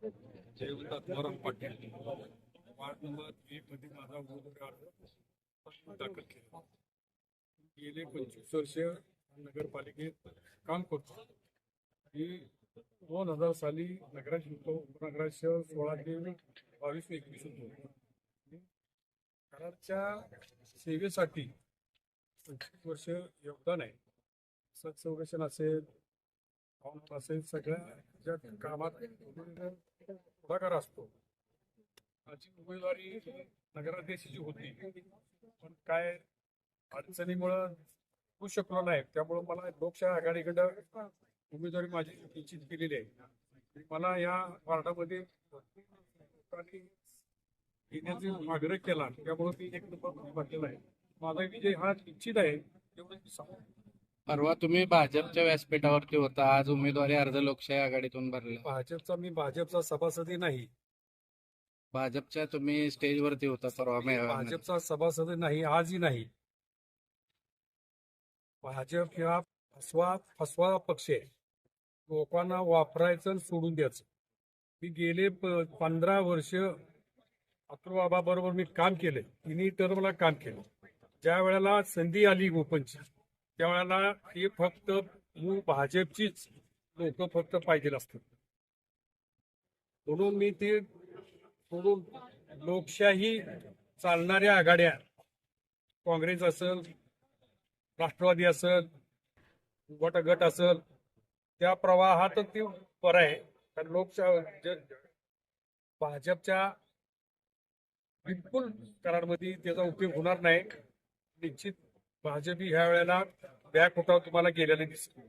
Jaywant Atmaram Patil ward number 1 मध्ये माझा उमेदवारी अर्ज दाखल केला. गेले 25 वर्ष नगरपालिकेत काम करतो. मी 2000 साली नगराध्यक्ष होतो. उपनगराध्यक्ष 16 ते 22-21 होतो. कराडच्या सेवेसाठी 25 वर्ष योगदान आहे. सत संरक्षण असेल, पाहुणचार असेल, सगळ्या ज्या कामात पुढाकार असतो. माझी उमेदवारी नगराध्यक्षाची होती, पण काय अडचणीमुळं होऊ शकलो नाही. त्यामुळं मला लोकशाही आघाडीकडं उमेदवारी माझी निश्चित केलेली आहे. मला या वार्डामध्ये लोकांनी येण्याचा आग्रह केला, त्यामुळे मी एक नंबर भरलेला आहे. माझा विजय हा निश्चित आहे, एवढं मी सांगू. परवा तुम्ही भाजपच्या व्यासपीठावरती होता, आज उमेदवारी अर्ज लोकशाही आघाडीतून भरला. मी भाजपचा सभासदी नाही. भाजपच्या तुम्ही स्टेजवरती होता परवा मेळाव्यामध्ये. भाजपचा सभासद नाही, आजही नाही. भाजप हा फसवा पक्ष आहे. लोकांना वापरायचं आणि सोडून द्यायचं. मी गेले 15 वर्ष अतुलबाबा बरोबर मी काम केलं. तिन्ही टर्मला काम केलं. ज्या वेळेला संधी आली ओपनची, त्यावेळेला हे फक्त भाजपचीच लोक फक्त पाहिजे असतात. म्हणून मी ते सोडून लोकशाही चालणाऱ्या आघाड्या, काँग्रेस असेल, राष्ट्रवादी असेल, गट असेल, त्या प्रवाहात ते बरं आहे. कारण लोकशाही भाजपच्या बिलकुल कराडमध्ये त्याचा उपयोग होणार नाही. निश्चित भाजप ह्या वेळेला बॅक होता तुम्हाला गेलेले दिसतो.